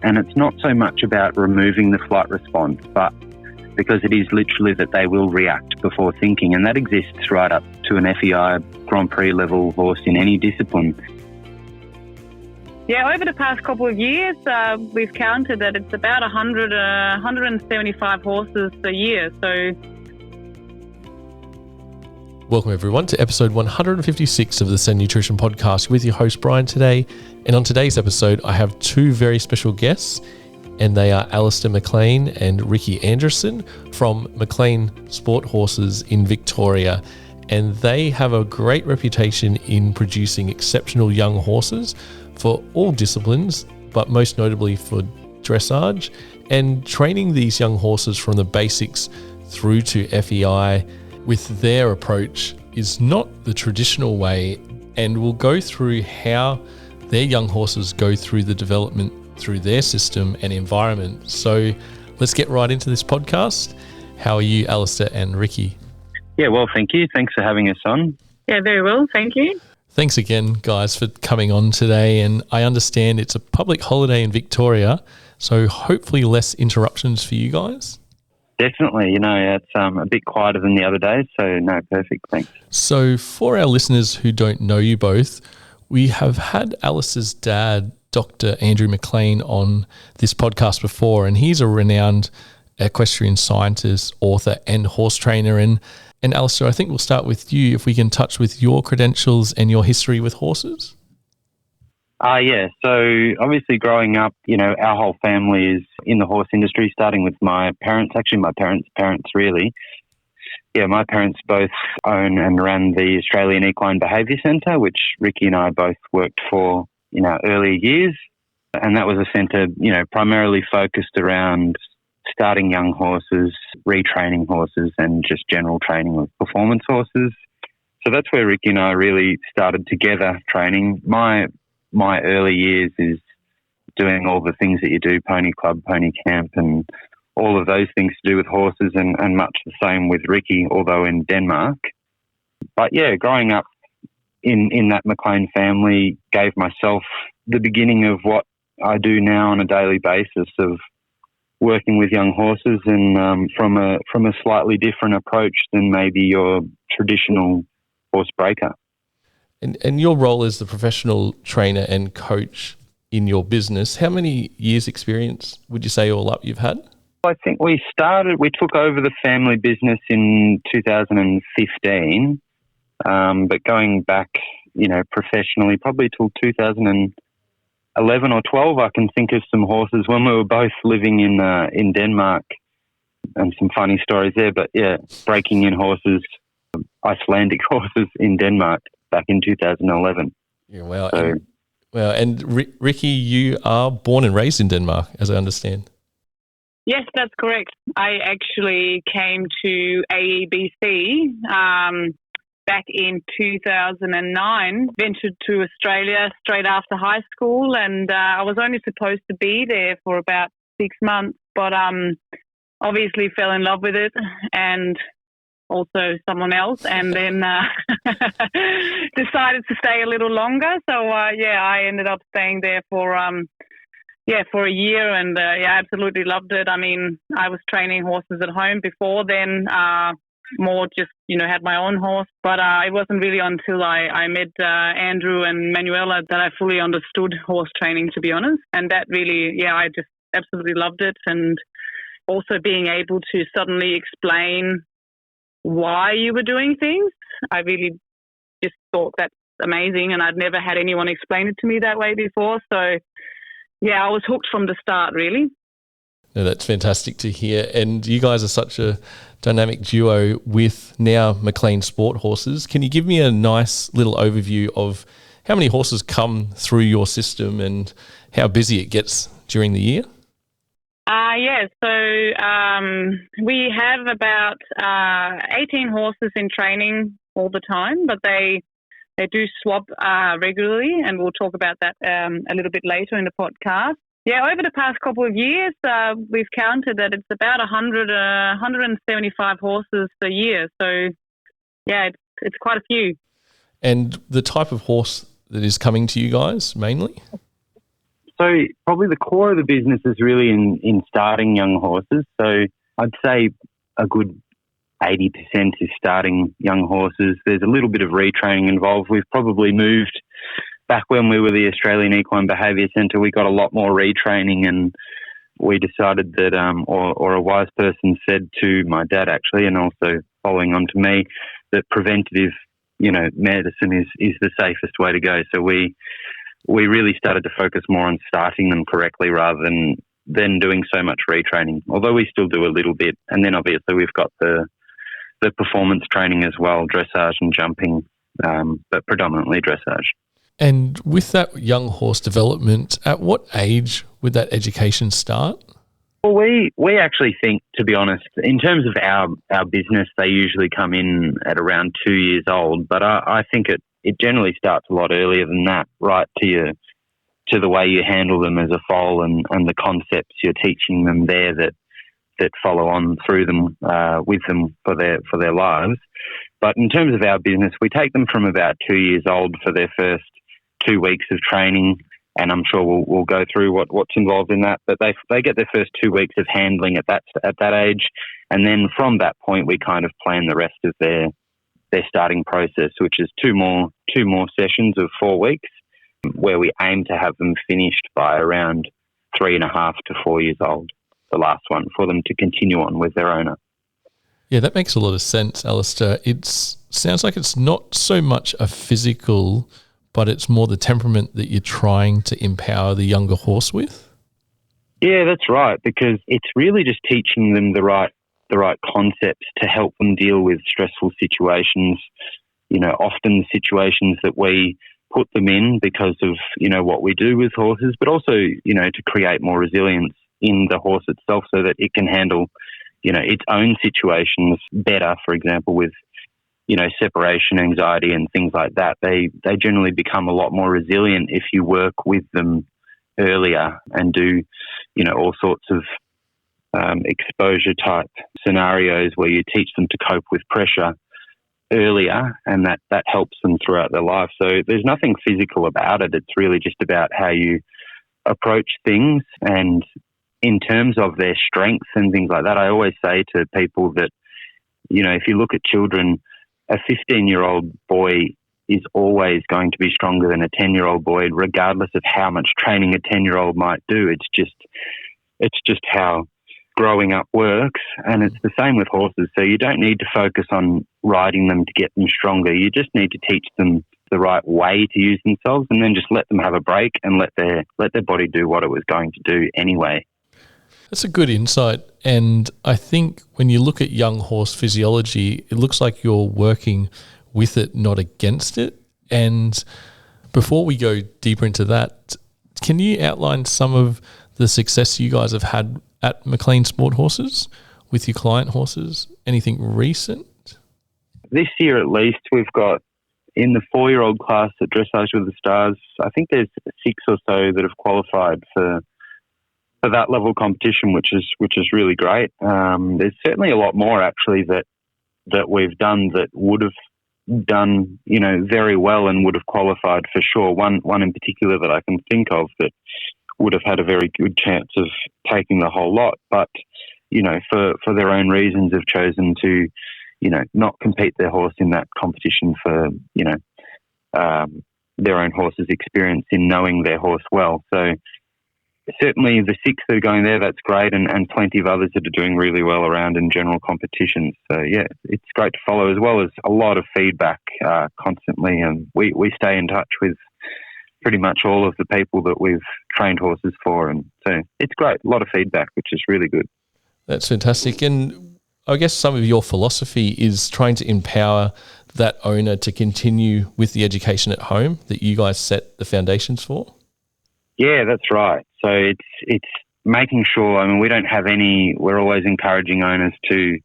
And it's not so much about removing the flight response, but because it is literally that they will react before thinking, and that exists right up to an FEI Grand Prix level horse in any discipline. Yeah, over the past couple of years, we've counted that it's about 175 horses a year. So, welcome everyone to episode 156 of the CEN Nutrition Podcast with your host Bryan today. And on today's episode, I have two very special guests, and they are Alistair McLean and Rikke Andreasen from McLean Sport Horses in Victoria. And they have a great reputation in producing exceptional young horses for all disciplines, but most notably for dressage, and training these young horses from the basics through to FEI with their approach is not the traditional way, and we'll go through how their young horses go through the development through their system and environment. So let's get right into this podcast. How are you, Alistair and Rikke? Yeah, well, thank you. Thanks for having us on. yeah, very well, thank you. Thanks again, guys, for coming on today. And I understand it's a public holiday in Victoria, so hopefully less interruptions for you guys. Definitely. It's a bit quieter than the other days, so no, perfect. Thanks. So for our listeners who don't know you both, we have had Alice's dad, Dr. Andrew McLean, on this podcast before, and he's a renowned equestrian scientist, author, and horse trainer. And Alistair, I think we'll start with you, if we can touch with your credentials and your history with horses. Yeah. So obviously growing up, our whole family is in the horse industry, starting with my parents, actually my parents' parents really. Yeah, my parents both own and ran the Australian Equine Behaviour Centre, which Rikke and I both worked for in our earlier years. And that was a centre, primarily focused around starting young horses, retraining horses, and just general training of performance horses. So that's where Rikke and I really started together training. My early years is doing all the things that you do, pony club, pony camp, and all of those things to do with horses, and much the same with Rikke, although in Denmark. But yeah, growing up in that McLean family gave myself the beginning of what I do now on a daily basis of working with young horses, and from a slightly different approach than maybe your traditional horse breaker. And your role as the professional trainer and coach in your business, how many years experience would you say all up you've had? I think we took over the family business in 2015, but going back, professionally, probably till 2011 or 12, I can think of some horses when we were both living in Denmark, and some funny stories there. But yeah, breaking in horses, Icelandic horses in Denmark back in 2011. Yeah, wow. So, and Rikke, you are born and raised in Denmark, as I understand. Yes, that's correct. I actually came to AEBC back in 2009, ventured to Australia straight after high school, and I was only supposed to be there for about 6 months, but obviously fell in love with it, and also someone else, and then decided to stay a little longer. So I ended up staying there for a year, and absolutely loved it. I mean, I was training horses at home before then, more just, had my own horse. But it wasn't really until I met Andrew and Manuela that I fully understood horse training, to be honest. And that really, I just absolutely loved it. And also being able to suddenly explain why you were doing things, I really just thought that's amazing. And I'd never had anyone explain it to me that way before. So, yeah, I was hooked from the start, really. No, that's fantastic to hear. And you guys are such a dynamic duo with now McLean Sport Horses. Can you give me a nice little overview of how many horses come through your system and how busy it gets during the year? So we have about 18 horses in training all the time, but they do swap regularly, and we'll talk about that a little bit later in the podcast. Yeah, over the past couple of years, we've counted that it's about 175 horses a year. So, yeah, it's quite a few. And the type of horse that is coming to you guys mainly? So probably the core of the business is really in starting young horses. So I'd say a good 80% is starting young horses. There's a little bit of retraining involved. We've probably moved back when we were the Australian Equine Behaviour Centre. We got a lot more retraining, and we decided that, or a wise person said to my dad actually, and also following on to me, that preventative, medicine is the safest way to go. So we really started to focus more on starting them correctly rather than doing so much retraining, although we still do a little bit. And then obviously we've got the performance training as well, dressage and jumping, but predominantly dressage. And with that young horse development, at what age would that education start? Well, we actually think, to be honest, in terms of our business, they usually come in at around 2 years old, but I think it generally starts a lot earlier than that, right to the way you handle them as a foal and the concepts you're teaching them there that follow on through them with them for their lives. But in terms of our business, we take them from about 2 years old for their first 2 weeks of training, and I'm sure we'll go through what's involved in that. But they get their first 2 weeks of handling at that age, and then from that point we kind of plan the rest of their starting process, which is two more sessions of 4 weeks, where we aim to have them finished by around 3.5 to 4 years old. The last one, for them to continue on with their owner. Yeah, that makes a lot of sense, Alistair. It sounds like it's not so much a physical, but it's more the temperament that you're trying to empower the younger horse with. Yeah, that's right, because it's really just teaching them the right concepts to help them deal with stressful situations. Often situations that we put them in because of what we do with horses, but also to create more resilience in the horse itself so that it can handle, its own situations better. For example, with, separation anxiety and things like that, they generally become a lot more resilient if you work with them earlier and do, all sorts of exposure type scenarios where you teach them to cope with pressure earlier, and that helps them throughout their life. So there's nothing physical about it. It's really just about how you approach things. And in terms of their strengths and things like that, I always say to people that, if you look at children, a 15-year-old boy is always going to be stronger than a 10-year-old boy, regardless of how much training a 10-year-old might do. It's just how growing up works, and it's the same with horses. So you don't need to focus on riding them to get them stronger. You just need to teach them the right way to use themselves, and then just let them have a break and let their body do what it was going to do anyway. That's a good insight. And I think when you look at young horse physiology, it looks like you're working with it, not against it. And before we go deeper into that, can you outline some of the success you guys have had at McLean Sport Horses with your client horses? Anything recent? This year at least, we've got in the 4-year-old class at Dressage with the Stars, I think there's 6 or so that have qualified for that level of competition, which is really great. There's certainly a lot more actually that we've done that would have done very well and would have qualified for sure. One in particular that I can think of that would have had a very good chance of taking the whole lot, but for their own reasons have chosen to not compete their horse in that competition for their own horse's experience in knowing their horse well. So certainly the 6 that are going there, that's great, and plenty of others that are doing really well around in general competitions. So yeah, it's great to follow, as well as a lot of feedback constantly, and we stay in touch with pretty much all of the people that we've trained horses for, and so it's great, a lot of feedback, which is really good. That's fantastic. And I guess some of your philosophy is trying to empower that owner to continue with the education at home that you guys set the foundations for? Yeah, that's right. So it's making sure, we don't have we're always encouraging owners to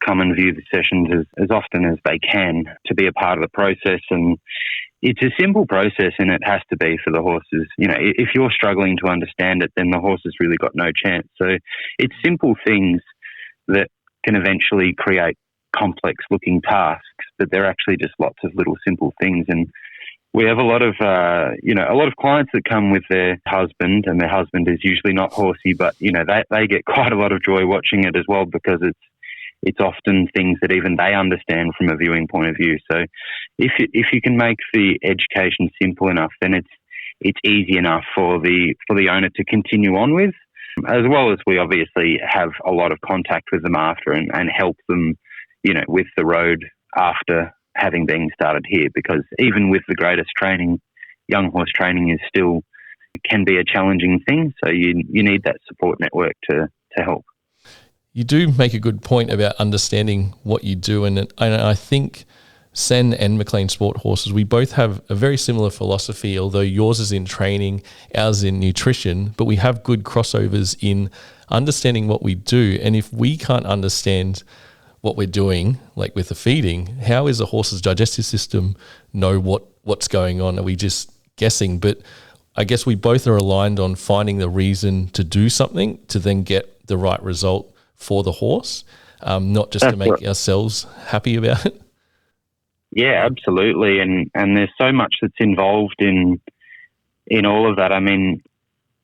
come and view the sessions as often as they can, to be a part of the process. And it's a simple process, and it has to be for the horses. If you're struggling to understand it, then the horse has really got no chance. So it's simple things that can eventually create complex looking tasks, but they're actually just lots of little simple things. And we have a lot of clients that come with their husband, and their husband is usually not horsey, but they get quite a lot of joy watching it as well, because it's often things that even they understand from a viewing point of view. So if you can make the education simple enough, then it's easy enough for the owner to continue on with, as well as we obviously have a lot of contact with them after and help them, with the road after having been started here, because even with the greatest training, young horse training can be a challenging thing. So you need that support network to help. You do make a good point about understanding what you do, and I think CEN and McLean Sport Horses, we both have a very similar philosophy, although yours is in training, ours in nutrition, but we have good crossovers in understanding what we do. And if we can't understand what we're doing, like with the feeding, how is a horse's digestive system know what's going on? Are we just guessing? But I guess we both are aligned on finding the reason to do something to then get the right result for the horse, not just to make ourselves happy about it. Yeah, absolutely. And there's so much that's involved in all of that. I mean,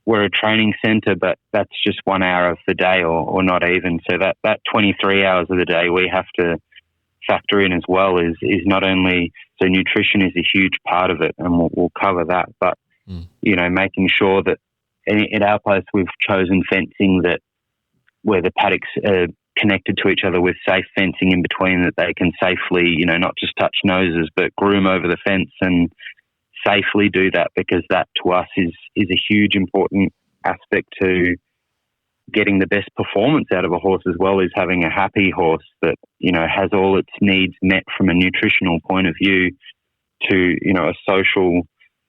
we're a training centre, but that's just 1 hour of the day or not even. So that 23 hours of the day we have to factor in as well is not only, so nutrition is a huge part of it, and we'll cover that, but, making sure that in our place we've chosen fencing where the paddocks are connected to each other with safe fencing in between, that they can safely, not just touch noses, but groom over the fence and safely do that, because that to us is a huge important aspect to getting the best performance out of a horse, as well as having a happy horse that, has all its needs met from a nutritional point of view to, a social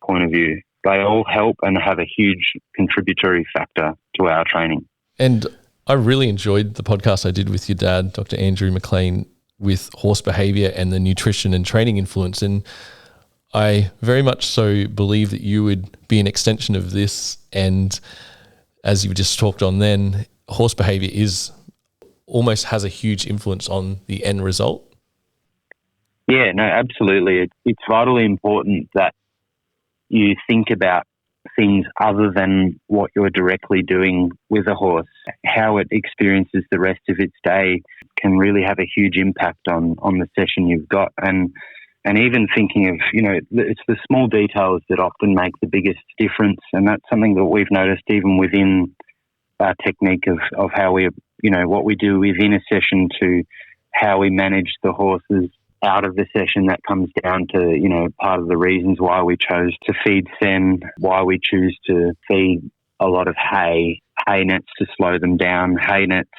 point of view. They all help and have a huge contributory factor to our training. And I really enjoyed the podcast I did with your dad, Dr. Andrew McLean, with horse behaviour and the nutrition and training influence. And I very much so believe that you would be an extension of this. And as you just talked on then, horse behaviour almost has a huge influence on the end result. Yeah, no, absolutely. It's vitally important that you think about things other than what you're directly doing with a horse. How it experiences the rest of its day can really have a huge impact on the session you've got. And even thinking of, it's the small details that often make the biggest difference. And that's something that we've noticed even within our technique of how we, what we do within a session to how we manage the horses out of the session. That comes down to, part of the reasons why we chose to feed CEN, why we choose to feed a lot of hay nets to slow them down, hay nets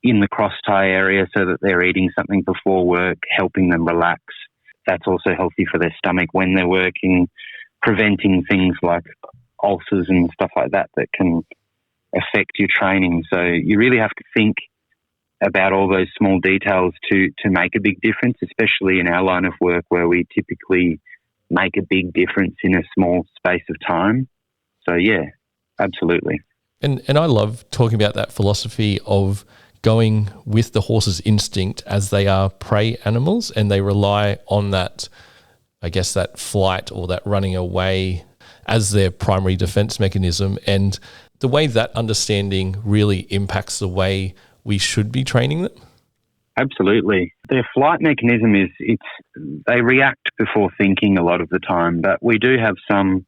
in the cross tie area so that they're eating something before work, helping them relax. That's also healthy for their stomach when they're working, preventing things like ulcers and stuff like that can affect your training. So you really have to think about all those small details to make a big difference, especially in our line of work where we typically make a big difference in a small space of time. So yeah, absolutely. And I love talking about that philosophy of going with the horse's instinct, as they are prey animals and they rely on that, I guess, that flight or that running away as their primary defense mechanism. And the way that understanding really impacts the way we should be training them. Absolutely. Their flight mechanism they react before thinking a lot of the time, but we do have some,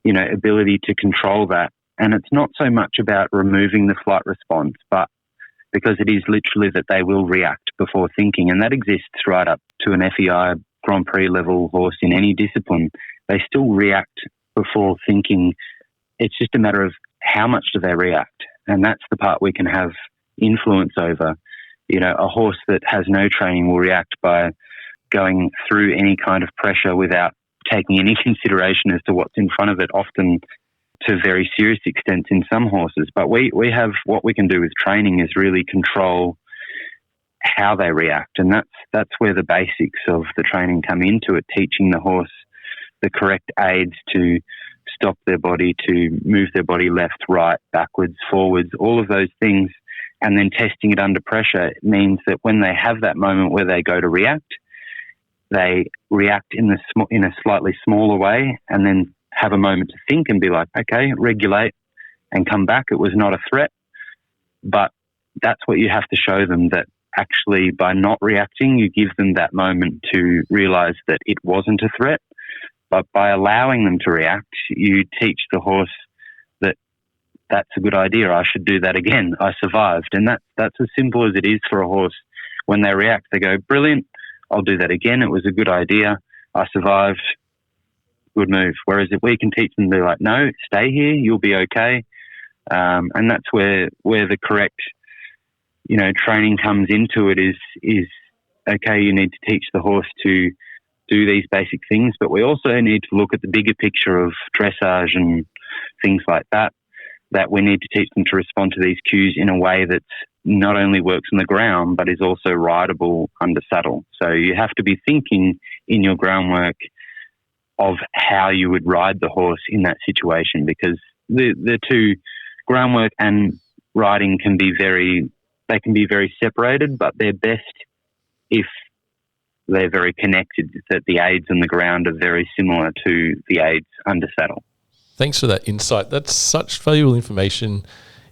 ability to control that. And it's not so much about removing the flight response, but because it is literally that they will react before thinking. And that exists right up to an FEI Grand Prix level horse in any discipline. They still react before thinking. It's just a matter of how much do they react. And that's the part we can have influence over. A horse that has no training will react by going through any kind of pressure without taking any consideration as to what's in front of it, often to very serious extents in some horses. But we have, what we can do with training is really control how they react. And that's where the basics of the training come into it, teaching the horse the correct aids to stop their body, to move their body left, right, backwards, forwards, all of those things. And then testing it under pressure. It means that when they have that moment where they go to react, they react in a slightly smaller way, and then have a moment to think and be like, okay, regulate and come back. It was not a threat. But that's what you have to show them, that actually by not reacting, you give them that moment to realize that it wasn't a threat. But by allowing them to react, you teach the horse that that's a good idea. I should do that again. I survived. And that's as simple as it is for a horse. When they react, they go, brilliant, I'll do that again. It was a good idea. I survived. Good move. Whereas if we can teach them to be like, no, stay here, you'll be okay. And that's where the correct, training comes into it is okay, you need to teach the horse to do these basic things, but we also need to look at the bigger picture of dressage and things like that we need to teach them to respond to these cues in a way that not only works on the ground, but is also rideable under saddle. So you have to be thinking in your groundwork of how you would ride the horse in that situation, because the two, groundwork and riding, can be very separated, but they're best if they're very connected, that the aids on the ground are very similar to the aids under saddle. Thanks for that insight. That's such valuable information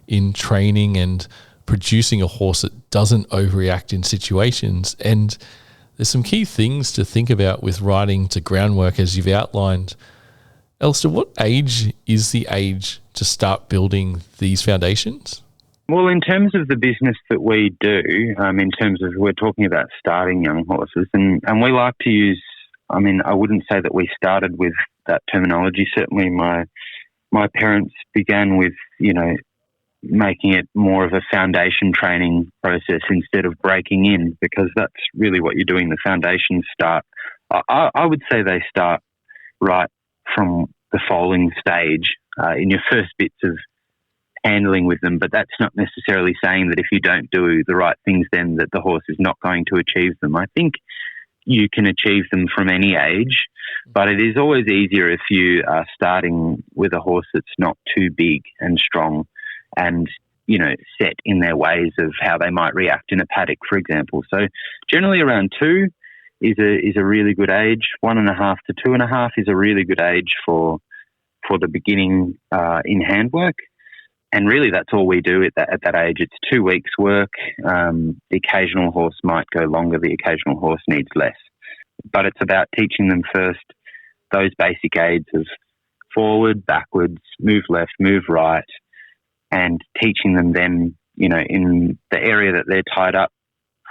in training and producing a horse that doesn't overreact in situations. And there's some key things to think about with riding to groundwork, as you've outlined. Alistair, what age is the age to start building these foundations? Well, in terms of the business that we do, in terms of, we're talking about starting young horses, and we like to use, I wouldn't say that we started with that terminology. Certainly my parents began with, making it more of a foundation training process instead of breaking in, because that's really what you're doing. The foundations start, I would say they start right from the foaling stage in your first bits of handling with them, but that's not necessarily saying that if you don't do the right things then that the horse is not going to achieve them. I think you can achieve them from any age, but it is always easier if you are starting with a horse that's not too big and strong and, set in their ways of how they might react in a paddock, for example. So generally around 2 is a really good age. 1.5 to 2.5 is a really good age for the beginning in handwork. And really, that's all we do at that age. It's 2 weeks' work. The occasional horse might go longer. The occasional horse needs less. But it's about teaching them first those basic aids of forward, backwards, move left, move right, and teaching them then, in the area that they're tied up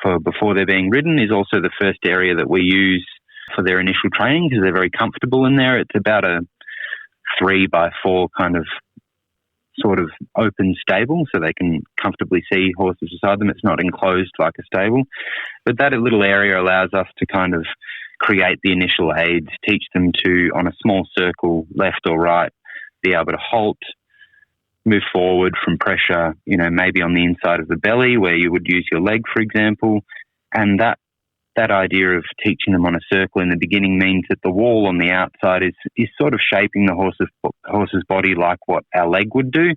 for before they're being ridden is also the first area that we use for their initial training, because they're very comfortable in there. It's about a 3x4 kind of sort of open stable, so they can comfortably see horses beside them. It's not enclosed like a stable, but that little area allows us to kind of create the initial aids, teach them to, on a small circle, left or right, be able to halt, move forward from pressure, maybe on the inside of the belly where you would use your leg, for example. And that idea of teaching them on a circle in the beginning means that the wall on the outside is sort of shaping the horse's body like what our leg would do.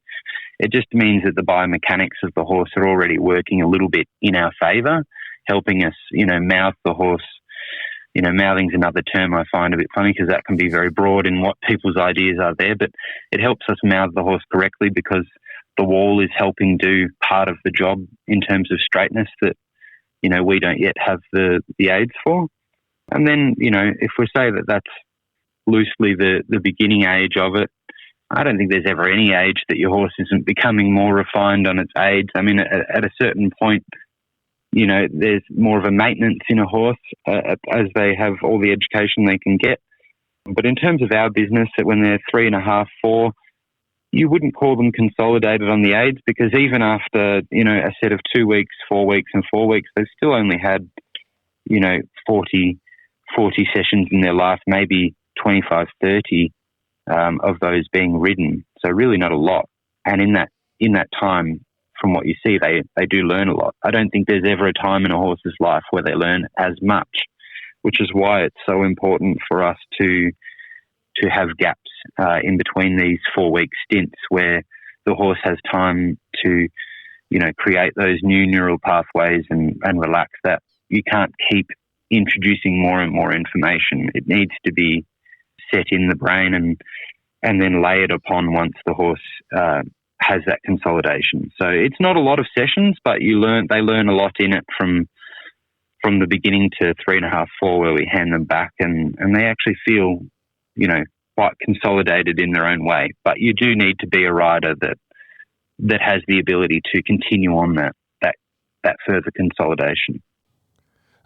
It just means that the biomechanics of the horse are already working a little bit in our favour, helping us, mouth the horse. Mouthing's another term I find a bit funny, because that can be very broad in what people's ideas are there, but it helps us mouth the horse correctly because the wall is helping do part of the job in terms of straightness that we don't yet have the aids for. And then, if we say that that's loosely the beginning age of it, I don't think there's ever any age that your horse isn't becoming more refined on its aids. At a certain point, there's more of a maintenance in a horse as they have all the education they can get. But in terms of our business, that when they're 3.5, 4, you wouldn't call them consolidated on the aids, because even after, a set of 2 weeks, 4 weeks and 4 weeks, they've still only had, 40 sessions in their life, maybe 25, 30 of those being ridden. So really not a lot. And in that time, from what you see, they do learn a lot. I don't think there's ever a time in a horse's life where they learn as much, which is why it's so important for us to have gaps in between these 4-week stints where the horse has time to, create those new neural pathways and relax that. You can't keep introducing more and more information. It needs to be set in the brain and then layered upon once the horse has that consolidation. So it's not a lot of sessions, but they learn a lot in it from the beginning to 3.5, 4, where we hand them back, and they actually feel, quite consolidated in their own way. But you do need to be a rider that has the ability to continue on that further consolidation.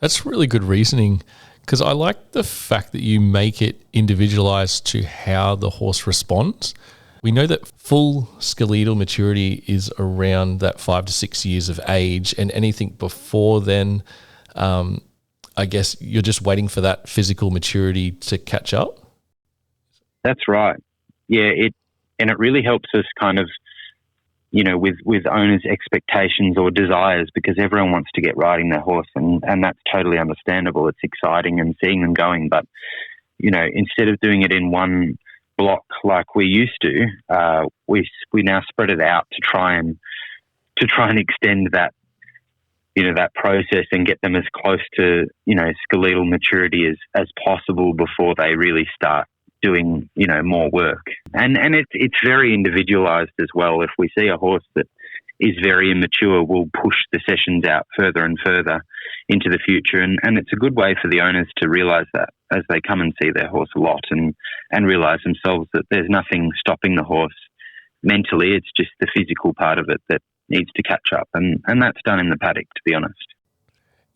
That's really good reasoning, because I like the fact that you make it individualized to how the horse responds. We know that full skeletal maturity is around that 5 to 6 years of age, and anything before then, I guess you're just waiting for that physical maturity to catch up. That's right. Yeah, it really helps us kind of, with owners' expectations or desires, because everyone wants to get riding their horse, and that's totally understandable. It's exciting and seeing them going, but instead of doing it in one block like we used to, we now spread it out to try and extend that that process and get them as close to skeletal maturity as possible before they really start doing more work. And it's very individualized as well. If we see a horse that is very immature, we'll push the sessions out further and further into the future, and it's a good way for the owners to realize that as they come and see their horse a lot and realize themselves that there's nothing stopping the horse mentally. It's just the physical part of it that needs to catch up, and that's done in the paddock, to be honest.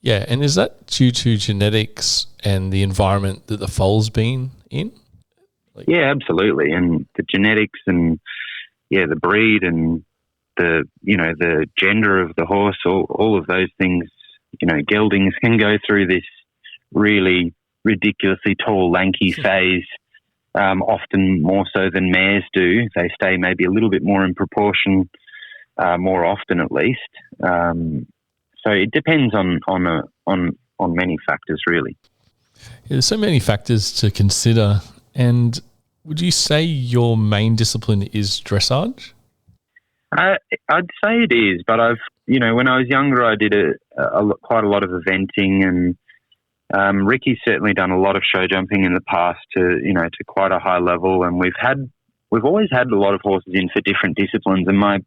Yeah, and is that due to genetics and the environment that the foal's been in? Yeah, absolutely. And the genetics and the breed and the gender of the horse, all of those things. Geldings can go through this really ridiculously tall, lanky phase, often more so than mares do. They stay maybe a little bit more in proportion, more often at least. So it depends on many factors, really. Yeah, there's so many factors to consider. And would you say your main discipline is dressage? I'd say it is, but when I was younger, I did quite a lot of eventing, and Rikke's certainly done a lot of show jumping in the past to quite a high level, and we've always had a lot of horses in for different disciplines. And my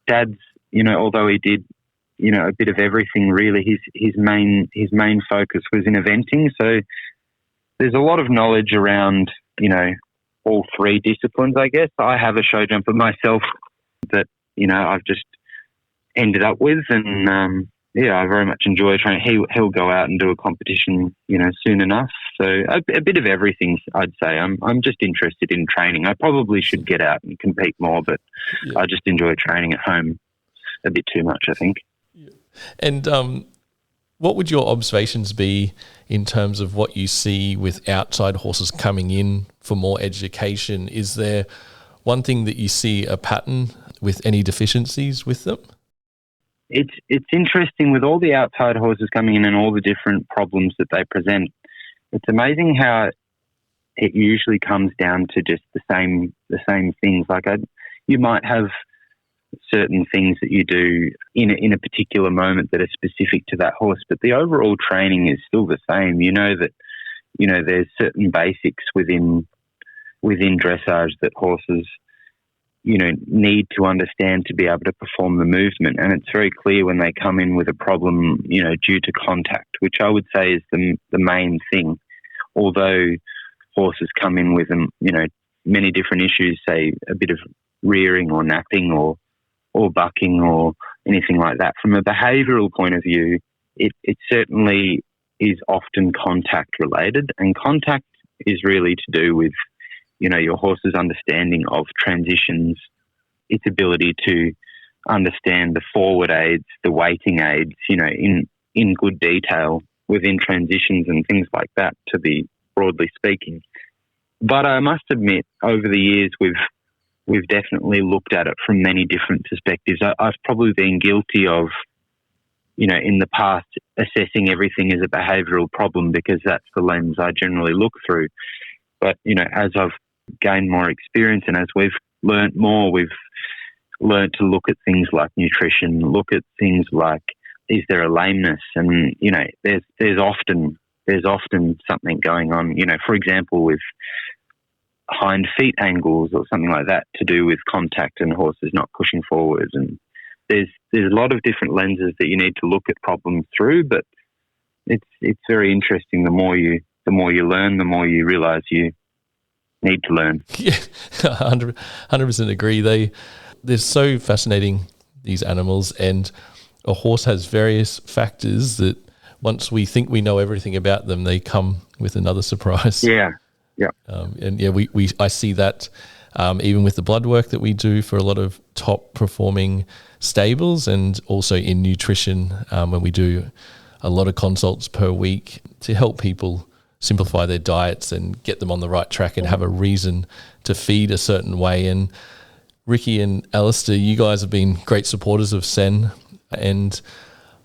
dad's, although he did a bit of everything really, his main focus was in eventing. So there's a lot of knowledge around all three disciplines, I guess. I have a show jumper myself that I've just ended up with, and I very much enjoy training. He'll go out and do a competition soon enough. So a bit of everything, I'd say. I'm just interested in training. I probably should get out and compete more, but I just enjoy training at home a bit too much, I think. Yeah. And what would your observations be in terms of what you see with outside horses coming in for more education? Is there one thing that you see a pattern with any deficiencies with them? It's interesting with all the outside horses coming in and all the different problems that they present. It's amazing how it usually comes down to just the same things. Like you might have certain things that you do in a particular moment that are specific to that horse, but the overall training is still the same. There's certain basics within dressage that horses need to understand to be able to perform the movement. And it's very clear when they come in with a problem, due to contact, which I would say is the main thing. Although horses come in with many different issues, say a bit of rearing or napping or bucking or anything like that. From a behavioural point of view, it certainly is often contact related, and contact is really to do with your horse's understanding of transitions, its ability to understand the forward aids, the weighting aids, in good detail within transitions and things like that, to be broadly speaking. But I must admit, over the years, we've definitely looked at it from many different perspectives. I've probably been guilty of, in the past, assessing everything as a behavioural problem because that's the lens I generally look through. But, as I've gained more experience and as we've learnt more, we've learnt to look at things like nutrition, look at things like is there a lameness? And, you know, there's often something going on, you know, for example, with hind feet angles or something like that to do with contact and horses not pushing forward. And there's a lot of different lenses that you need to look at problems through, but it's very interesting. The more you learn, the more you realize you need to learn. Yeah, 100% agree. They're so fascinating, these animals, and a horse has various factors that once we think we know everything about them, they come with another surprise. Yeah. I see that even with the blood work that we do for a lot of top performing stables, and also in nutrition when we do a lot of consults per week to help people simplify their diets and get them on the right track and have a reason to feed a certain way. And Rikke and Alistair, you guys have been great supporters of CEN, and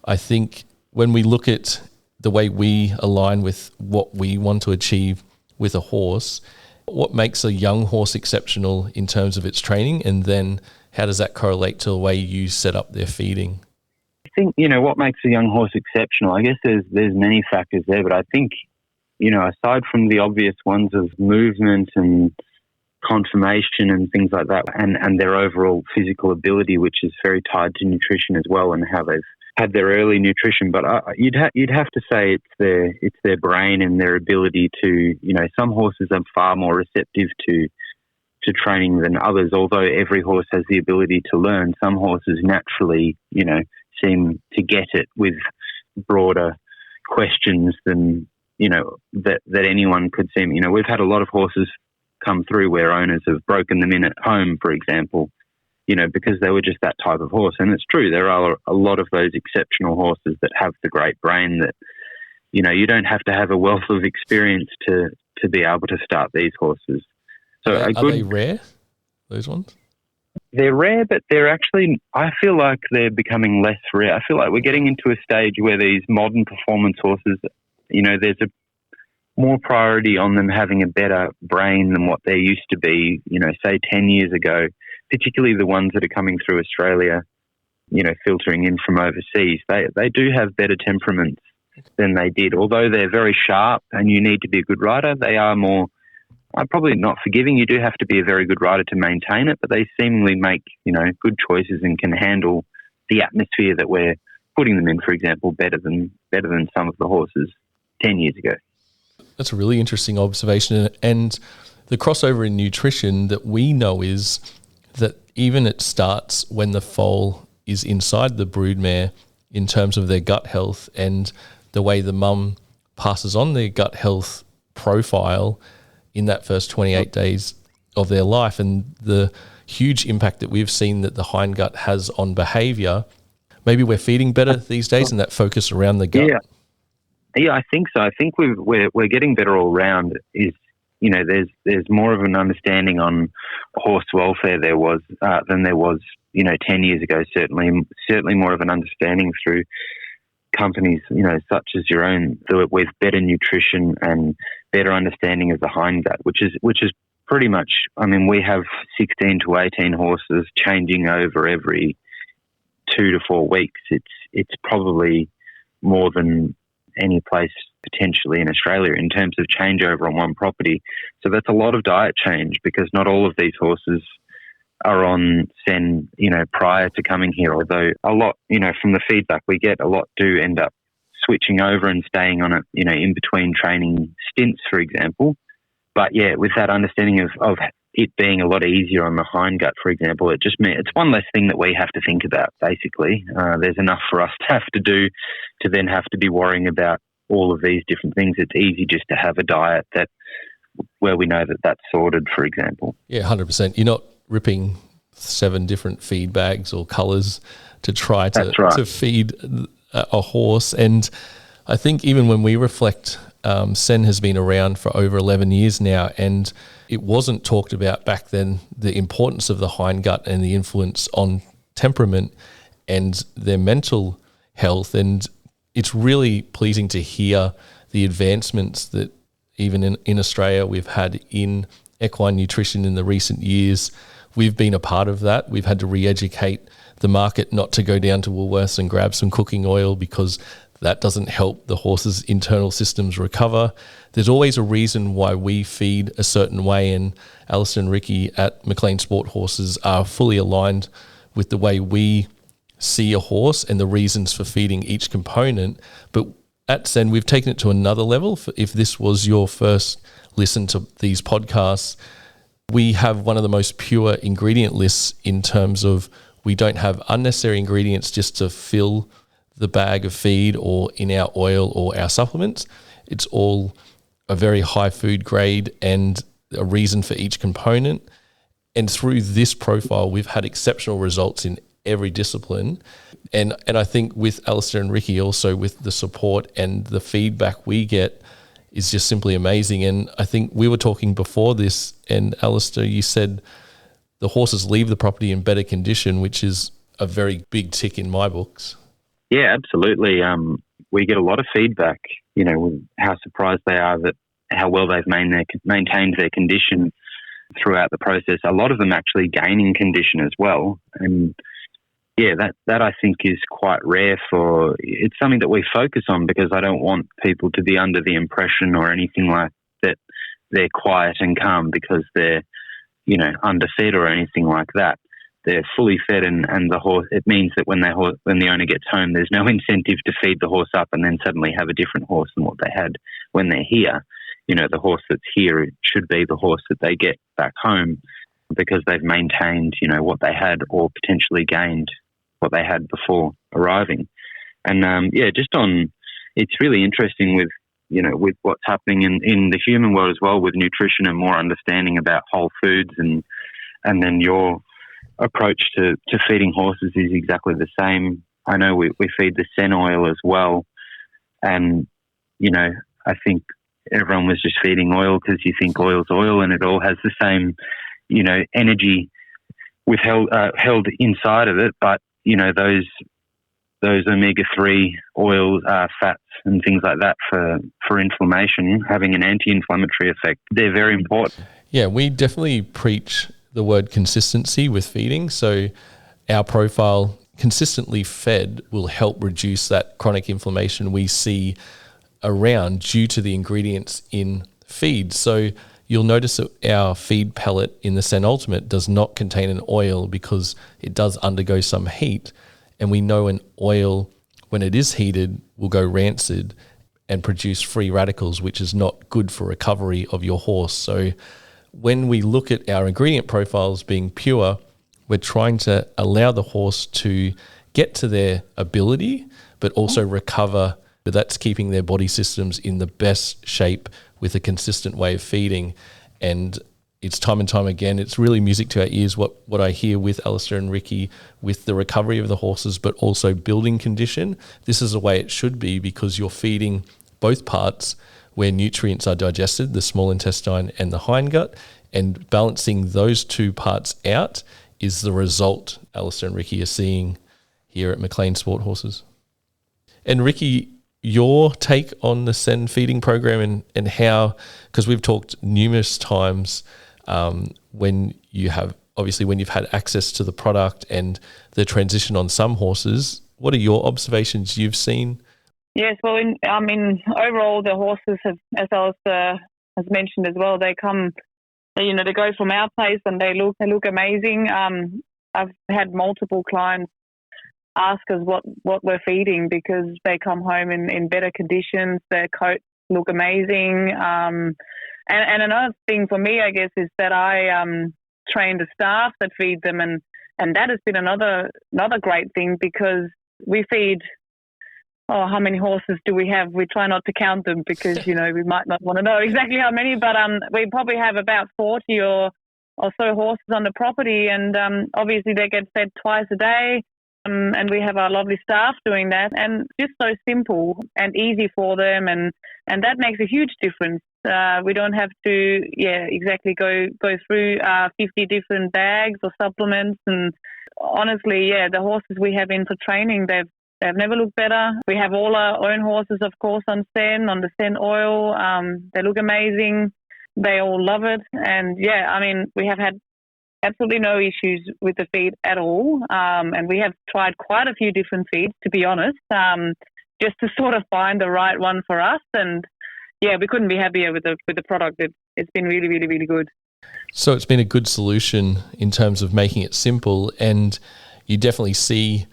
I think when we look at the way we align with what we want to achieve with a horse, what makes a young horse exceptional in terms of its training, and then how does that correlate to the way you set up their feeding? I think, you know, what makes a young horse exceptional, I guess there's many factors there, but I think, you know, aside from the obvious ones of movement and conformation and things like that, and their overall physical ability, which is very tied to nutrition as well, and how they've had their early nutrition. But you'd have to say it's their brain and their ability to, you know, some horses are far more receptive to training than others. Although every horse has the ability to learn, some horses naturally, you know, seem to get it with broader questions than, you know, that anyone could seem. You know, we've had a lot of horses come through where owners have broken them in at home, for example, you know, because they were just that type of horse. And it's true, there are a lot of those exceptional horses that have the great brain that, you know, you don't have to have a wealth of experience to be able to start these horses. So are they rare, those ones? They're rare, but they're actually, I feel like they're becoming less rare. I feel like we're getting into a stage where these modern performance horses, you know, there's a more priority on them having a better brain than what they used to be, you know, say 10 years ago, particularly the ones that are coming through Australia, you know, filtering in from overseas. They do have better temperaments than they did. Although they're very sharp and you need to be a good rider, they are more, probably not forgiving. You do have to be a very good rider to maintain it, but they seemingly make, you know, good choices and can handle the atmosphere that we're putting them in, for example, better than some of the horses 10 years ago. That's a really interesting observation. And the crossover in nutrition that we know is that even it starts when the foal is inside the broodmare in terms of their gut health and the way the mum passes on their gut health profile in that first 28 days of their life, and the huge impact that we've seen that the hindgut has on behaviour. Maybe we're feeding better these days and that focus around the gut. Yeah, I think so. I think we're getting better all round. Is, you know, there's more of an understanding on horse welfare than there was, you know, 10 years ago. Certainly more of an understanding through companies, you know, such as your own, with better nutrition and better understanding of the hindgut, which is pretty much. I mean, we have 16 to 18 horses changing over every 2 to 4 weeks. It's probably more than any place potentially in Australia in terms of changeover on one property. So that's a lot of diet change, because not all of these horses are on CEN, you know, prior to coming here, although a lot, you know, from the feedback we get, a lot do end up switching over and staying on it, you know, in between training stints, for example. But yeah, with that understanding of it being a lot easier on the hindgut, for example, it just means it's one less thing that we have to think about, basically. There's enough for us to have to do to then have to be worrying about all of these different things. It's easy just to have a diet where we know that that's sorted, for example. Yeah, 100%. You're not ripping 7 different feed bags or colours to try to feed a horse. And I think even when we reflect, CEN has been around for over 11 years now, and it wasn't talked about back then, the importance of the hindgut and the influence on temperament and their mental health. And it's really pleasing to hear the advancements that even in Australia we've had in equine nutrition in the recent years. We've been a part of that. We've had to re-educate the market not to go down to Woolworths and grab some cooking oil because that doesn't help the horse's internal systems recover. There's always a reason why we feed a certain way, and Alistair and Rikke at McLean Sport Horses are fully aligned with the way we see a horse and the reasons for feeding each component. But at CEN, we've taken it to another level. If this was your first listen to these podcasts, we have one of the most pure ingredient lists in terms of we don't have unnecessary ingredients just to fill the bag of feed or in our oil or our supplements. It's all a very high food grade and a reason for each component. And through this profile, we've had exceptional results in every discipline. And I think with Alistair and Rikke also, with the support and the feedback we get, is just simply amazing. And I think we were talking before this, and Alistair, you said the horses leave the property in better condition, which is a very big tick in my books. Yeah, absolutely. We get a lot of feedback, with how surprised they are that how well they've maintained their condition throughout the process. A lot of them actually gaining condition as well. And yeah, that I think is quite rare it's something that we focus on, because I don't want people to be under the impression or anything like that they're quiet and calm because they're, underfed or anything like that. They're fully fed, and the horse, it means that when the owner gets home, there's no incentive to feed the horse up and then suddenly have a different horse than what they had when they're here. The horse that's here, it should be the horse that they get back home, because they've maintained, what they had or potentially gained what they had before arriving. And it's really interesting with, with what's happening in the human world as well, with nutrition and more understanding about whole foods, and then your approach to feeding horses is exactly the same. I know we feed the CEN oil as well, and I think everyone was just feeding oil because you think oil's oil and it all has the same energy held inside of it, but those omega-3 oils, fats and things like that for inflammation, having an anti-inflammatory effect, they're very important. Yeah, we definitely preach the word consistency with feeding. So our profile, consistently fed, will help reduce that chronic inflammation we see around due to the ingredients in feed. So you'll notice that our feed pellet in the CEN Ultimate does not contain an oil because it does undergo some heat. And we know an oil, when it is heated, will go rancid and produce free radicals, which is not good for recovery of your horse. So when we look at our ingredient profiles being pure, we're trying to allow the horse to get to their ability, but also recover. But that's keeping their body systems in the best shape with a consistent way of feeding. And it's time and time again, it's really music to our ears what I hear with Alistair and Rikke with the recovery of the horses, but also building condition. This is the way it should be, because you're feeding both parts where nutrients are digested, the small intestine and the hindgut, and balancing those two parts out is the result Alistair and Rikke are seeing here at McLean Sport Horses. And Rikke, your take on the CEN feeding program and how, because we've talked numerous times when you've had access to the product and the transition on some horses, what are your observations you've seen? Yes, well, overall, the horses have, as Alistair has mentioned as well, they come, they go from our place and they look amazing. I've had multiple clients ask us what we're feeding, because they come home in better conditions, their coats look amazing. And another thing for me, I guess, is that I train the staff that feed them, and that has been another great thing, because we feed, how many horses do we have? We try not to count them because, we might not want to know exactly how many, but we probably have about 40 or so horses on the property, and obviously they get fed twice a day. And we have our lovely staff doing that, and just so simple and easy for them, and that makes a huge difference. We don't have to, exactly go through 50 different bags or supplements. And honestly, the horses we have in for training, they've never looked better. We have all our own horses, of course, on the CEN oil. They look amazing. They all love it, and we have had absolutely no issues with the feed at all. And we have tried quite a few different feeds, to be honest, just to sort of find the right one for us. And yeah, we couldn't be happier with the product. It's been really, really, really good. So it's been a good solution in terms of making it simple, and you definitely see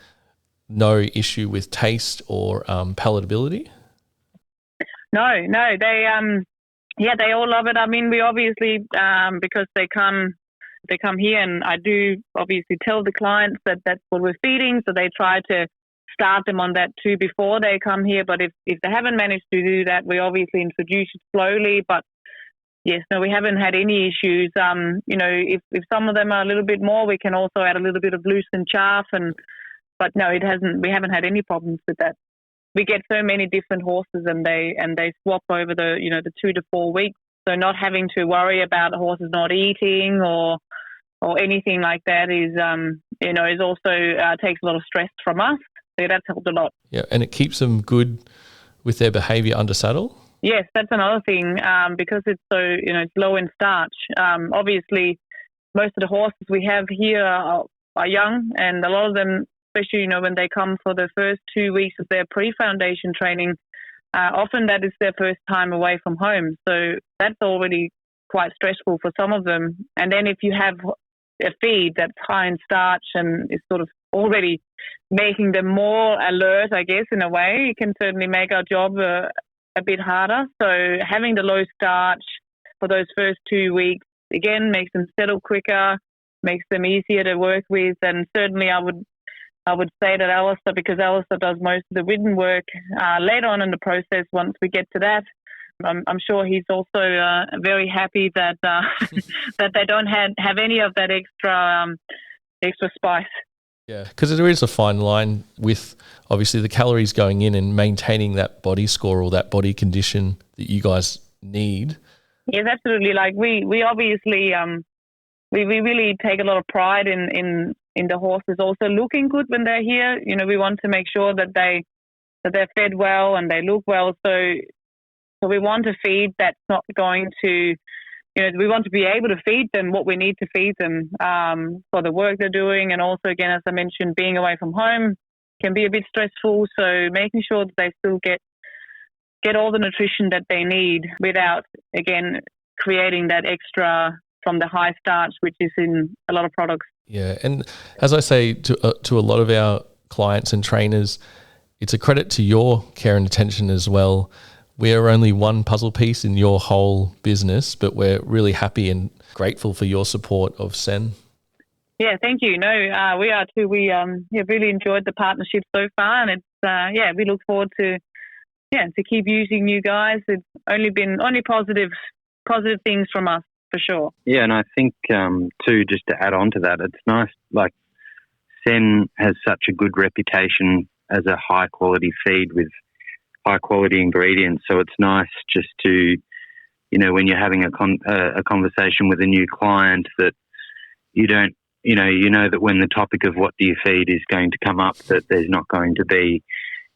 no issue with taste or palatability? No, they all love it. I mean, we obviously, because they come here, and I do obviously tell the clients that that's what we're feeding, so they try to start them on that too before they come here. But if they haven't managed to do that, we obviously introduce it slowly. But yes, no, we haven't had any issues. If some of them are a little bit more, we can also add a little bit of loosened chaff, but no, it hasn't. We haven't had any problems with that. We get so many different horses, and they swap over the 2 to 4 weeks. So not having to worry about horses not eating or anything like that is also takes a lot of stress from us. So that's helped a lot. Yeah, and it keeps them good with their behaviour under saddle. Yes, that's another thing, because it's so, it's low in starch. Obviously, most of the horses we have here are young, and a lot of them, especially, when they come for the first 2 weeks of their pre-foundation training, often that is their first time away from home. So that's already quite stressful for some of them. And then if you have a feed that's high in starch and is sort of already making them more alert, I guess, in a way, it can certainly make our job a bit harder. So having the low starch for those first 2 weeks, again, makes them settle quicker, makes them easier to work with. And certainly I would say that Alistair, because Alistair does most of the ridden work later on in the process, once we get to that, I'm sure he's also very happy that that they don't have any of that extra spice. Yeah, because there is a fine line with obviously the calories going in and maintaining that body score or that body condition that you guys need. Yes, absolutely. Like we obviously we really take a lot of pride in the horses also looking good when they're here. We want to make sure that they're fed well and they look well. So we want a feed that's not going to, we want to be able to feed them what we need to feed them for the work they're doing. And also, again, as I mentioned, being away from home can be a bit stressful. So making sure that they still get all the nutrition that they need without, again, creating that extra from the high starch, which is in a lot of products. Yeah, and as I say to a lot of our clients and trainers, it's a credit to your care and attention as well. We're only one puzzle piece in your whole business, but we're really happy and grateful for your support of CEN. Yeah, thank you. No, we are too. We have really enjoyed the partnership so far, and it's we look forward to keep using you guys. It's only been positive things from us for sure. Yeah, and I think too, just to add on to that, it's nice. Like CEN has such a good reputation as a high quality feed with high quality ingredients. So it's nice just to, when you're having a conversation with a new client, that you don't, that when the topic of what do you feed is going to come up, that there's not going to be,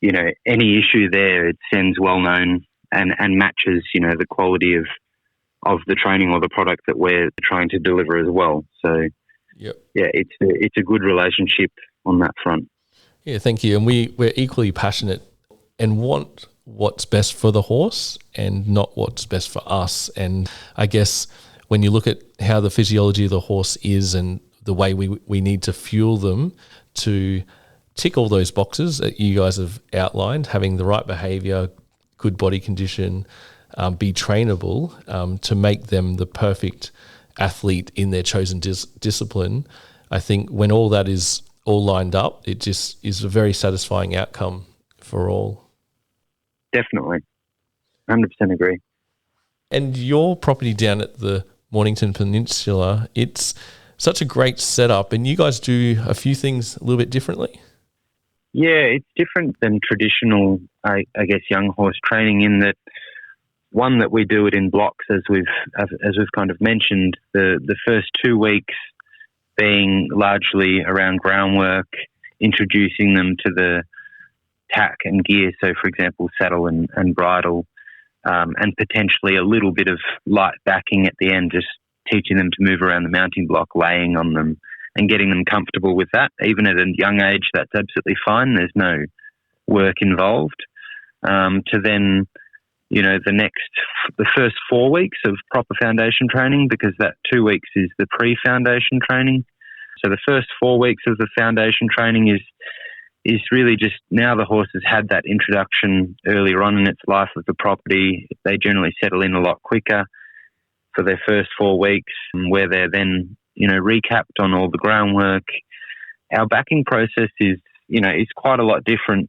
any issue there. It CEN's well known and matches, the quality of the training or the product that we're trying to deliver as well. So yep. Yeah, it's a good relationship on that front. Yeah, thank you. And we're equally passionate and want what's best for the horse and not what's best for us. And I guess when you look at how the physiology of the horse is and the way we need to fuel them to tick all those boxes that you guys have outlined, having the right behaviour, good body condition, be trainable, to make them the perfect athlete in their chosen discipline, I think when all that is all lined up, it just is a very satisfying outcome for all. Definitely. 100% agree. And your property down at the Mornington Peninsula, it's such a great setup, and you guys do a few things a little bit differently. Yeah, it's different than traditional, I guess, young horse training in that, one, that we do it in blocks, as we've kind of mentioned, the first 2 weeks being largely around groundwork, introducing them to the tack and gear. So, for example, saddle and bridle, and potentially a little bit of light backing at the end, just teaching them to move around the mounting block, laying on them, and getting them comfortable with that. Even at a young age, that's absolutely fine. There's no work involved. To then, the first 4 weeks of proper foundation training, because that 2 weeks is the pre-foundation training. So the first 4 weeks of the foundation training is really just, now the horse has had that introduction earlier on in its life of the property. They generally settle in a lot quicker for their first 4 weeks, where they're then, recapped on all the groundwork. Our backing process is quite a lot different.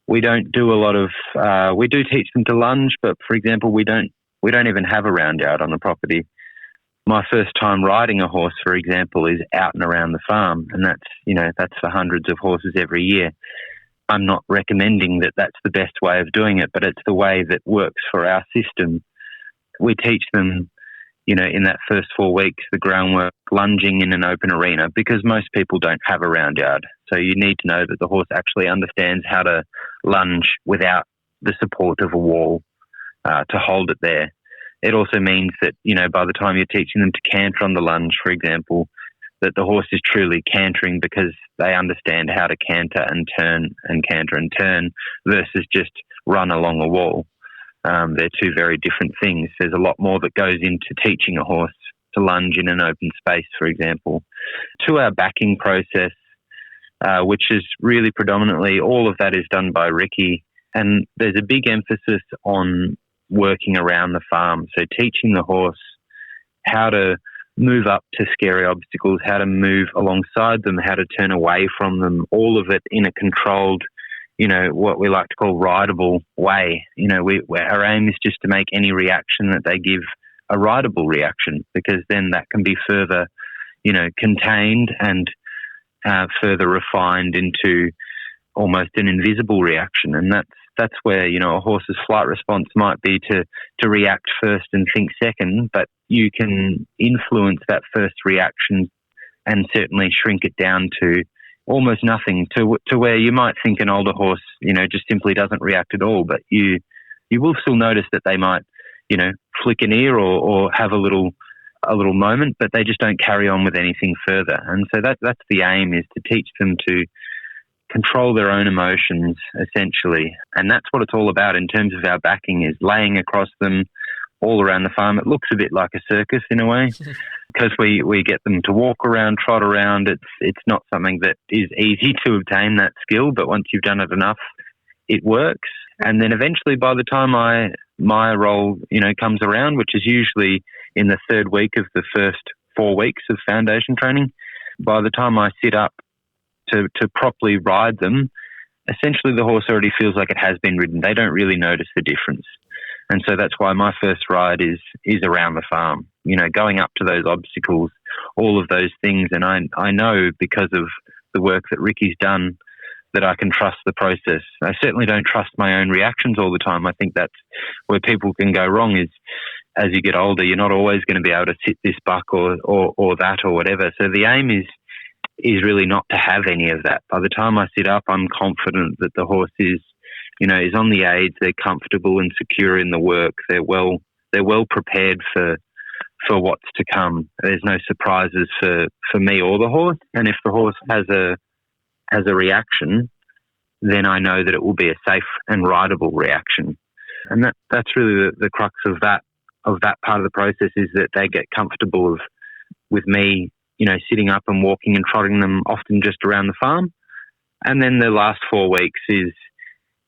We don't do a lot of, we do teach them to lunge, but for example, we don't even have a round yard on the property. My first time riding a horse, for example, is out and around the farm, and that's for hundreds of horses every year. I'm not recommending that that's the best way of doing it, but it's the way that works for our system. We teach them, in that first 4 weeks, the groundwork, lunging in an open arena, because most people don't have a round yard. So you need to know that the horse actually understands how to lunge without the support of a wall to hold it there. It also means that, by the time you're teaching them to canter on the lunge, for example, that the horse is truly cantering because they understand how to canter and turn and canter and turn versus just run along a wall. They're two very different things. There's a lot more that goes into teaching a horse to lunge in an open space, for example. To our backing process, which is really predominantly, all of that is done by Rikke, and there's a big emphasis on working around the farm. So teaching the horse how to move up to scary obstacles, how to move alongside them, how to turn away from them, all of it in a controlled, what we like to call rideable way. Our aim is just to make any reaction that they give a rideable reaction, because then that can be further, contained and further refined into almost an invisible reaction. And that's where, a horse's flight response might be to react first and think second, but you can influence that first reaction and certainly shrink it down to almost nothing, to where you might think an older horse, just simply doesn't react at all, but you will still notice that they might, flick an ear or have a little moment, but they just don't carry on with anything further. And so that's the aim, is to teach them to control their own emotions, essentially. And that's what it's all about in terms of our backing, is laying across them all around the farm. It looks a bit like a circus in a way, because we get them to walk around, trot around. It's not something that is easy to obtain, that skill, but once you've done it enough, it works. And then eventually, by the time my role, comes around, which is usually in the third week of the first 4 weeks of foundation training, by the time I sit up to properly ride them, essentially the horse already feels like it has been ridden. They don't really notice the difference. And so that's why my first ride is around the farm, going up to those obstacles, all of those things. And I know, because of the work that Rikke's done, that I can trust the process. I certainly don't trust my own reactions all the time. I think that's where people can go wrong, is as you get older, you're not always going to be able to sit this buck or that or whatever. So the aim is really not to have any of that. By the time I sit up, I'm confident that the horse is on the aids. They're comfortable and secure in the work. They're well prepared for what's to come. There's no surprises for me or the horse. And if the horse has a reaction, then I know that it will be a safe and rideable reaction. And that's really the crux of that part of the process, is that they get comfortable with me, sitting up and walking and trotting them, often just around the farm. And then the last 4 weeks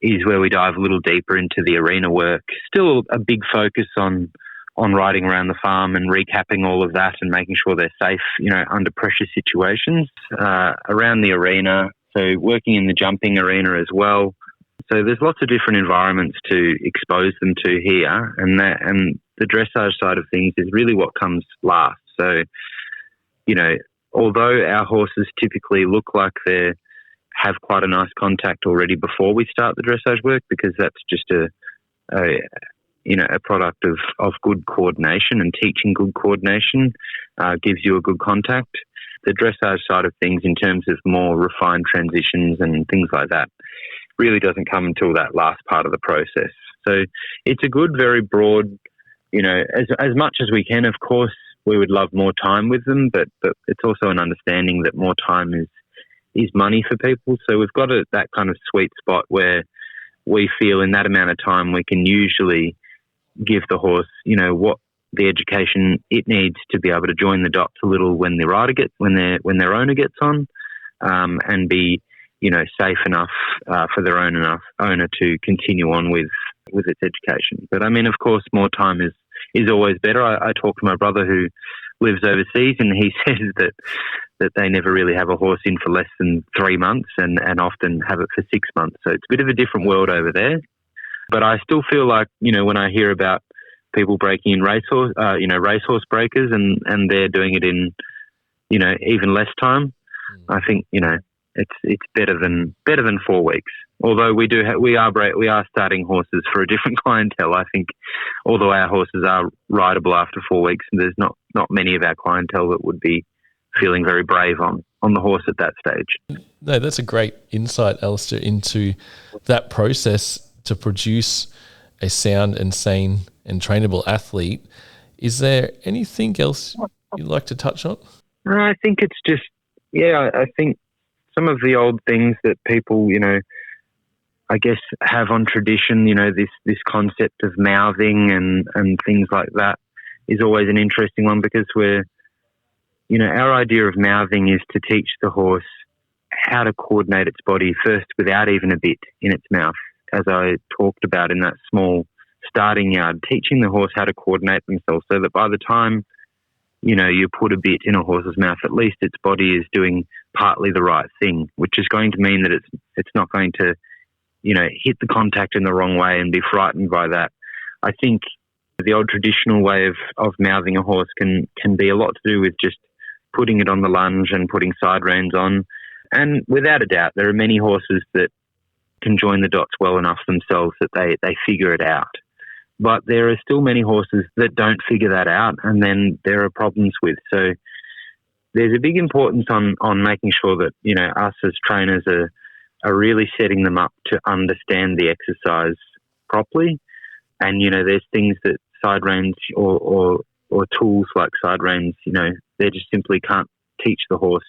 is where we dive a little deeper into the arena work. Still a big focus on riding around the farm and recapping all of that and making sure they're safe, under pressure situations around the arena. So working in the jumping arena as well. So there's lots of different environments to expose them to here, and the dressage side of things is really what comes last. So, although our horses typically look like they have quite a nice contact already before we start the dressage work, because that's just a product of good coordination, and teaching good coordination gives you a good contact. The dressage side of things, in terms of more refined transitions and things like that, really doesn't come until that last part of the process. So it's a good, very broad, as much as we can. Of course, we would love more time with them, but it's also an understanding that more time is money for people. So we've got that kind of sweet spot where we feel in that amount of time we can usually give the horse, what the education it needs to be able to join the dots a little when the rider when their owner gets on, and be, safe enough for their owner to continue on with its education. But I mean, of course, more time is always better. I talk to my brother who lives overseas, and he says that they never really have a horse in for less than 3 months, and often have it for 6 months. So it's a bit of a different world over there. But I still feel like, when I hear about people breaking in racehorse breakers, and they're doing it in, even less time, I think, it's better than 4 weeks. Although we are starting horses for a different clientele. I think, although our horses are rideable after 4 weeks, there's not many of our clientele that would be feeling very brave on the horse at that stage. No, that's a great insight, Alistair, into that process to produce a sound and sane and trainable athlete. Is there anything else you'd like to touch on? I think it's just, I think some of the old things that people, I guess, have on tradition, this concept of mouthing and things like that is always an interesting one, because our idea of mouthing is to teach the horse how to coordinate its body first without even a bit in its mouth. As I talked about in that small starting yard, teaching the horse how to coordinate themselves so that by the time, you put a bit in a horse's mouth, at least its body is doing partly the right thing, which is going to mean that it's not going to, hit the contact in the wrong way and be frightened by that. I think the old traditional way of mouthing a horse can be a lot to do with just putting it on the lunge and putting side reins on. And without a doubt, there are many horses that can join the dots well enough themselves that they figure it out. But there are still many horses that don't figure that out, and then there are problems with. So there's a big importance on making sure that, us as trainers are really setting them up to understand the exercise properly. And, there's things that side reins or tools like side reins, they just simply can't teach the horse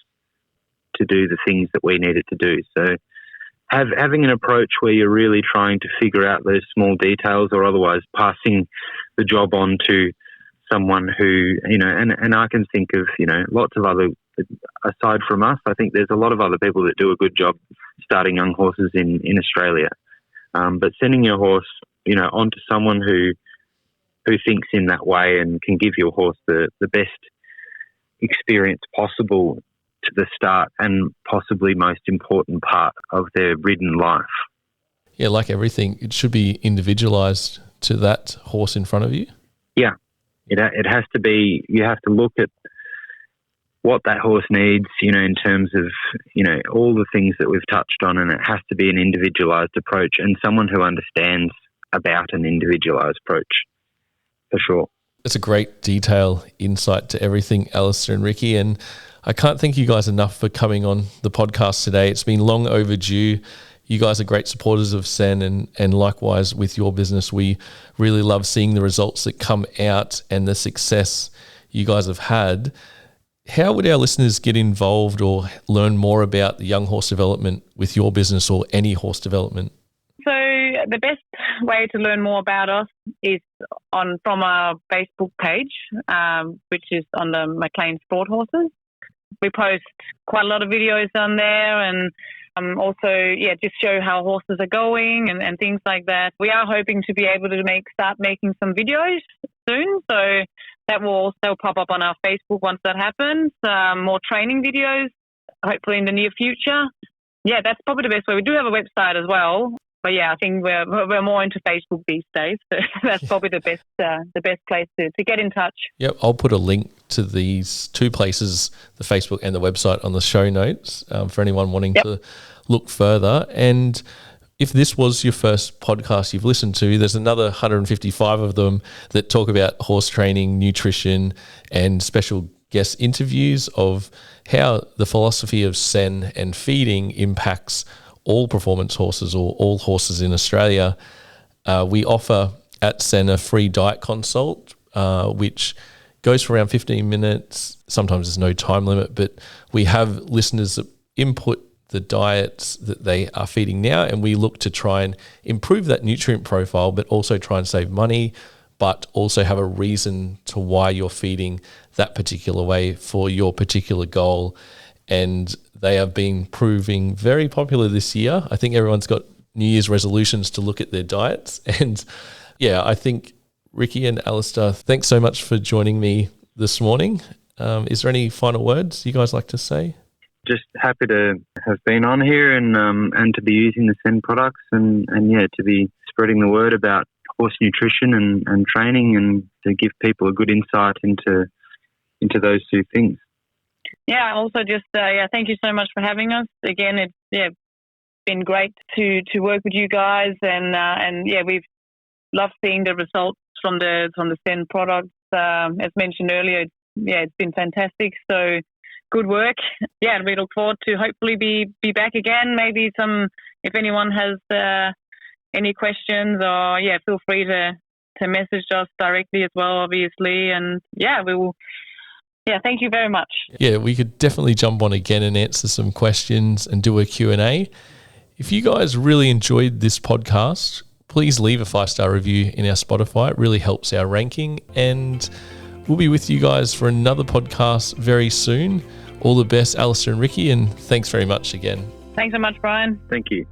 to do the things that we need it to do. So having an approach where you're really trying to figure out those small details, or otherwise passing the job on to someone who, and I can think of, lots of other, aside from us, I think there's a lot of other people that do a good job starting young horses in Australia. But sending your horse, onto someone who thinks in that way and can give your horse the best experience possible to the start and possibly most important part of their ridden life. Yeah, like everything, it should be individualised to that horse in front of you. Yeah, it has to be. You have to look at what that horse needs, in terms of, all the things that we've touched on, and it has to be an individualised approach and someone who understands about an individualised approach, for sure. It's a great detail insight to everything, Alistair and Rikke, and I can't thank you guys enough for coming on the podcast today. It's been long overdue. You guys are great supporters of CEN, and likewise with your business. We really love seeing the results that come out and the success you guys have had. How would our listeners get involved or learn more about the young horse development with your business or any horse development? So the best way to learn more about us is from our Facebook page, which is on the McLean Sport Horses. We post quite a lot of videos on there, and also, just show how horses are going and things like that. We are hoping to be able to start making some videos soon, so that will also pop up on our Facebook once that happens. More training videos, hopefully in the near future. Yeah, that's probably the best way. We do have a website as well, but I think we're more into Facebook these days. So that's probably the best place to get in touch. Yep, I'll put a link to these two places, the Facebook and the website, on the show notes for anyone wanting to look further. And if this was your first podcast you've listened to, there's another 155 of them that talk about horse training, nutrition, and special guest interviews of how the philosophy of CEN and feeding impacts all performance horses or all horses in Australia. We offer at CEN a free diet consult, which goes for around 15 minutes. Sometimes there's no time limit, but we have listeners that input the diets that they are feeding now, and we look to try and improve that nutrient profile, but also try and save money, but also have a reason to why you're feeding that particular way for your particular goal. And they have been proving very popular this year. I think everyone's got New Year's resolutions to look at their diets. And yeah, I think Rikke and Alistair, thanks so much for joining me this morning. Is there any final words you guys like to say? Just happy to have been on here and to be using the CEN products and to be spreading the word about horse nutrition and training, and to give people a good insight into those two things. Yeah, also just thank you so much for having us. Again, it's been great to work with you guys, and we've loved seeing the results from the CEN products. As mentioned earlier, it's been fantastic. So good work. Yeah, we look forward to hopefully be back again. Maybe if anyone has any questions, or feel free to message us directly as well, obviously. And we will. Yeah, thank you very much. Yeah, we could definitely jump on again and answer some questions and do a Q&A. If you guys really enjoyed this podcast, please leave a 5-star review in our Spotify. It really helps our ranking, and we'll be with you guys for another podcast very soon. All the best, Alistair and Rikke, and thanks very much again. Thanks so much, Bryan. Thank you.